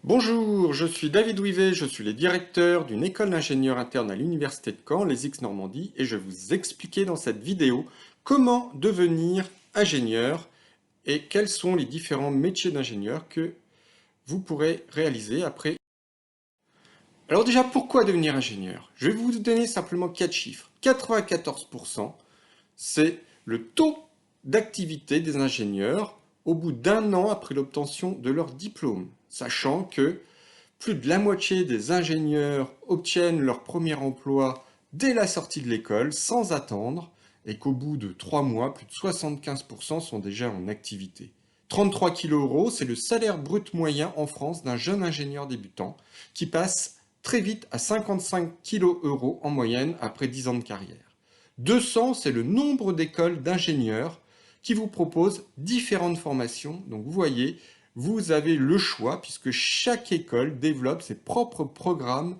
Bonjour, je suis David Ouivet, je suis le directeur d'une école d'ingénieurs interne à l'Université de Caen, les X-Normandie, et je vais vous expliquer dans cette vidéo comment devenir ingénieur et quels sont les différents métiers d'ingénieur que vous pourrez réaliser après. Alors déjà, pourquoi devenir ingénieur? Je vais vous donner simplement 4 chiffres. 94%, c'est le taux d'activité des ingénieurs au bout d'un an après l'obtention de leur diplôme, sachant que plus de la moitié des ingénieurs obtiennent leur premier emploi dès la sortie de l'école, sans attendre, et qu'au bout de 3 mois, plus de 75% sont déjà en activité. 33 kg €, c'est le salaire brut moyen en France d'un jeune ingénieur débutant, qui passe très vite à 55 kg € en moyenne après 10 ans de carrière. 200, c'est le nombre d'écoles d'ingénieurs qui vous proposent différentes formations. Donc vous voyez, vous avez le choix puisque chaque école développe ses propres programmes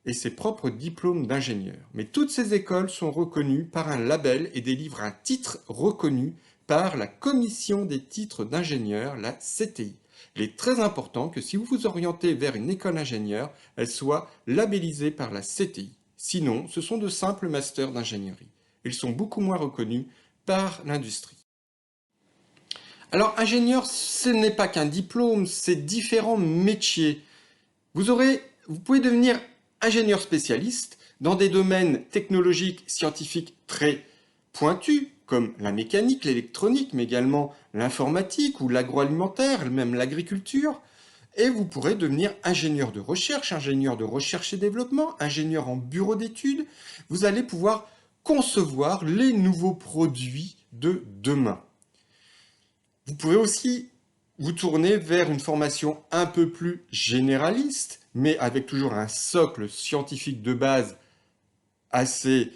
et ses propres diplômes d'ingénieur. Mais toutes ces écoles sont reconnues par un label et délivrent un titre reconnu par la Commission des titres d'ingénieur, la CTI. Il est très important que si vous vous orientez vers une école d'ingénieur, elle soit labellisée par la CTI. Sinon, ce sont de simples masters d'ingénierie. Ils sont beaucoup moins reconnus par l'industrie. Alors, ingénieur, ce n'est pas qu'un diplôme, c'est différents métiers. Vous pouvez devenir ingénieur spécialiste dans des domaines technologiques, scientifiques très pointus, comme la mécanique, l'électronique, mais également l'informatique ou l'agroalimentaire, même l'agriculture. Et vous pourrez devenir ingénieur de recherche et développement, ingénieur en bureau d'études. Vous allez pouvoir concevoir les nouveaux produits de demain. Vous pouvez aussi vous tourner vers une formation un peu plus généraliste, mais avec toujours un socle scientifique de base assez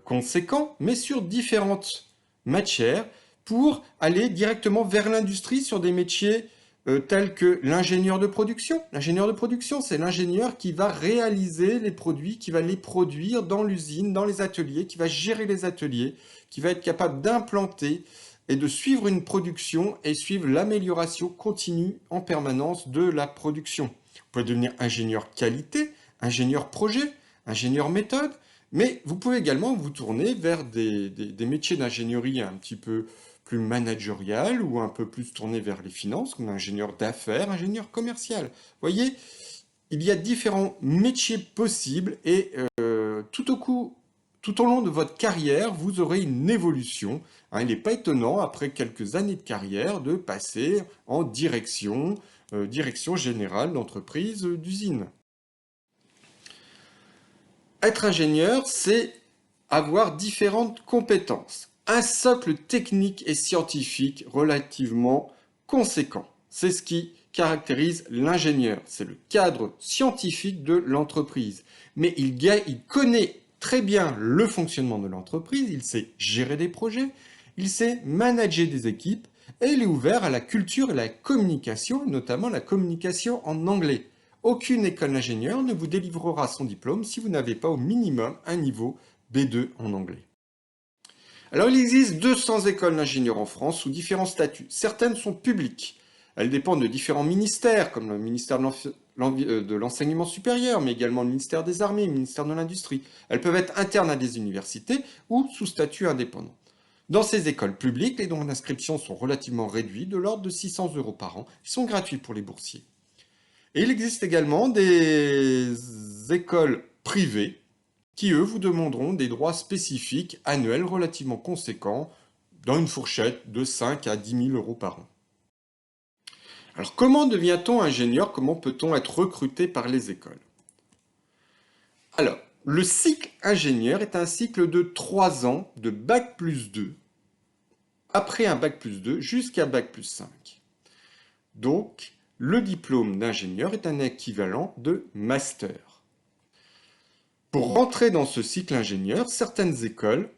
conséquent, mais sur différentes matières, pour aller directement vers l'industrie sur des métiers tels que l'ingénieur de production. L'ingénieur de production, c'est l'ingénieur qui va réaliser les produits, qui va les produire dans l'usine, dans les ateliers, qui va gérer les ateliers, qui va être capable d'implanter et de suivre une production et suivre l'amélioration continue en permanence de la production. Vous pouvez devenir ingénieur qualité, ingénieur projet, ingénieur méthode, mais vous pouvez également vous tourner vers des métiers d'ingénierie un petit peu plus managérial ou un peu plus tourné vers les finances, comme ingénieur d'affaires, ingénieur commercial. Vous voyez, il y a différents métiers possibles et tout au long de votre carrière, vous aurez une évolution. Hein, il n'est pas étonnant, après quelques années de carrière, de passer en direction générale d'entreprise, d'usine. Être ingénieur, c'est avoir différentes compétences. Un socle technique et scientifique relativement conséquent. C'est ce qui caractérise l'ingénieur. C'est le cadre scientifique de l'entreprise. Mais il connaît très bien le fonctionnement de l'entreprise, il sait gérer des projets, il sait manager des équipes et il est ouvert à la culture et la communication, notamment la communication en anglais. Aucune école d'ingénieur ne vous délivrera son diplôme si vous n'avez pas au minimum un niveau B2 en anglais. Alors il existe 200 écoles d'ingénieurs en France sous différents statuts. Certaines sont publiques. Elles dépendent de différents ministères, comme le ministère de l'enseignement supérieur, mais également le ministère des Armées, le ministère de l'Industrie. Elles peuvent être internes à des universités ou sous statut indépendant. Dans ces écoles publiques, les dons d'inscription sont relativement réduits, de l'ordre de 600 € par an. Ils sont gratuits pour les boursiers. Et il existe également des écoles privées qui, eux, vous demanderont des droits spécifiques annuels relativement conséquents, dans une fourchette de 5 à 10 000 € par an. Alors, comment devient-on ingénieur? Comment peut-on être recruté par les écoles? Alors, le cycle ingénieur est un cycle de 3 ans de bac+2, après un bac+2 jusqu'à bac+5. Donc, le diplôme d'ingénieur est un équivalent de master. Pour rentrer dans ce cycle ingénieur, certaines écoles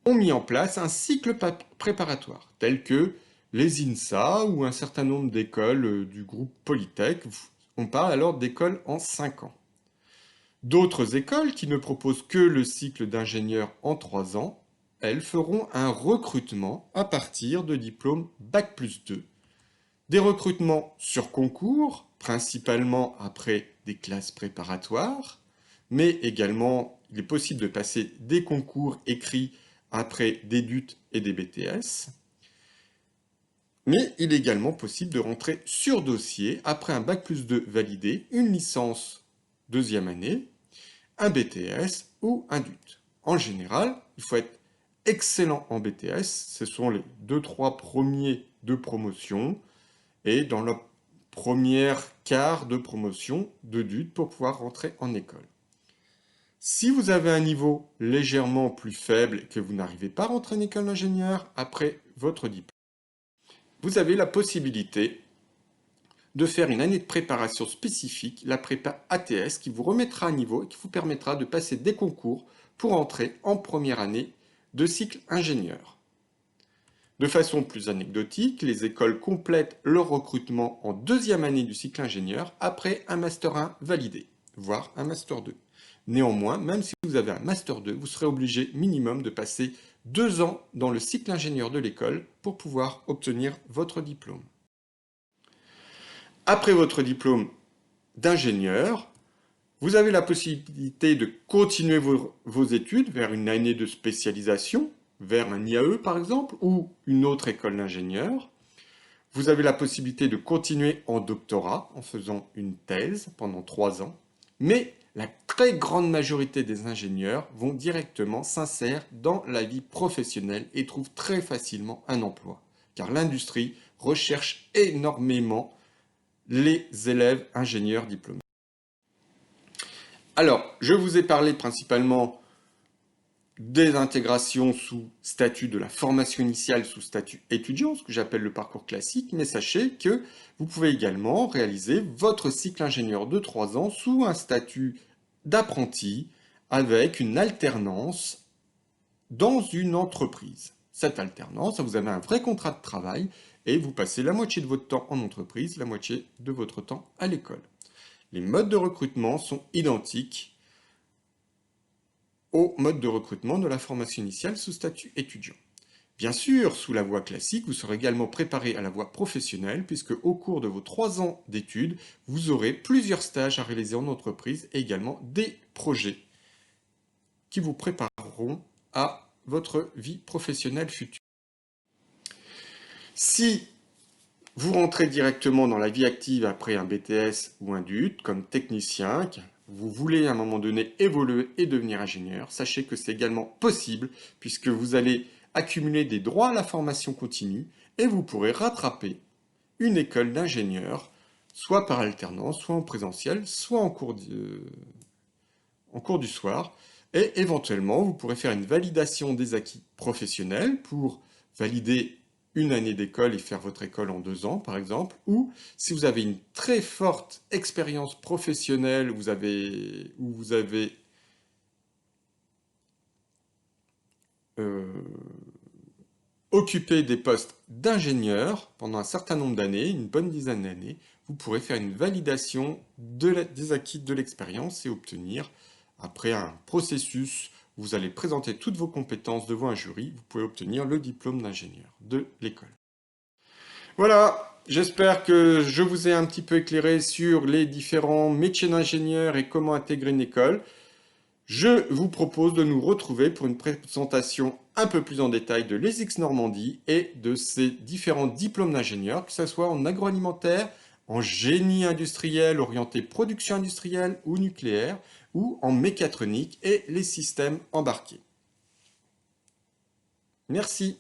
ont mis en place un cycle préparatoire, tel que les INSA ou un certain nombre d'écoles du groupe Polytech. On parle alors d'écoles en 5 ans. D'autres écoles qui ne proposent que le cycle d'ingénieur en 3 ans, elles feront un recrutement à partir de diplômes bac+2 Des recrutements sur concours, principalement après des classes préparatoires, mais également il est possible de passer des concours écrits après des DUT et des BTS. Mais il est également possible de rentrer sur dossier après un Bac+2 validé, une licence deuxième année, un BTS ou un DUT. En général, il faut être excellent en BTS, ce sont les 2-3 premiers de promotion, et dans le premier quart de promotion de DUT pour pouvoir rentrer en école. Si vous avez un niveau légèrement plus faible et que vous n'arrivez pas à rentrer en école d'ingénieur après votre diplôme, vous avez la possibilité de faire une année de préparation spécifique, la prépa ATS, qui vous remettra à niveau et qui vous permettra de passer des concours pour entrer en première année de cycle ingénieur. De façon plus anecdotique, les écoles complètent leur recrutement en deuxième année du cycle ingénieur après un Master 1 validé, voire un Master 2. Néanmoins, même si vous avez un Master 2, vous serez obligé minimum de passer 2 ans dans le cycle ingénieur de l'école pour pouvoir obtenir votre diplôme. Après votre diplôme d'ingénieur, vous avez la possibilité de continuer vos études vers une année de spécialisation, vers un IAE par exemple, ou une autre école d'ingénieur. Vous avez la possibilité de continuer en doctorat en faisant une thèse pendant 3 ans, mais la très grande majorité des ingénieurs vont directement s'insèrent dans la vie professionnelle et trouvent très facilement un emploi, car l'industrie recherche énormément les élèves ingénieurs diplômés. Alors, je vous ai parlé principalement des intégrations sous statut de la formation initiale sous statut étudiant, ce que j'appelle le parcours classique, mais sachez que vous pouvez également réaliser votre cycle ingénieur de 3 ans sous un statut d'apprenti avec une alternance dans une entreprise. Cette alternance, vous avez un vrai contrat de travail et vous passez la moitié de votre temps en entreprise, la moitié de votre temps à l'école. Les modes de recrutement sont identiques au mode de recrutement de la formation initiale sous statut étudiant. Bien sûr, sous la voie classique, vous serez également préparé à la voie professionnelle puisque au cours de vos 3 ans d'études, vous aurez plusieurs stages à réaliser en entreprise et également des projets qui vous prépareront à votre vie professionnelle future. Si vous rentrez directement dans la vie active après un BTS ou un DUT comme technicien, vous voulez à un moment donné évoluer et devenir ingénieur, sachez que c'est également possible puisque vous allez accumuler des droits à la formation continue et vous pourrez rattraper une école d'ingénieur, soit par alternance, soit en présentiel, soit en cours du soir. Et éventuellement, vous pourrez faire une validation des acquis professionnels pour valider une année d'école et faire votre école en 2 ans, par exemple, ou si vous avez une très forte expérience professionnelle, où vous avez occupé des postes d'ingénieur pendant un certain nombre d'années, une bonne dizaine d'années, vous pourrez faire une validation des acquis de l'expérience et obtenir, après un processus, vous allez présenter toutes vos compétences devant un jury, vous pouvez obtenir le diplôme d'ingénieur de l'école. Voilà, j'espère que je vous ai un petit peu éclairé sur les différents métiers d'ingénieur et comment intégrer une école. Je vous propose de nous retrouver pour une présentation un peu plus en détail de l'ESIX Normandie et de ses différents diplômes d'ingénieur, que ce soit en agroalimentaire, en génie industriel orienté production industrielle ou nucléaire, ou en mécatronique et les systèmes embarqués. Merci.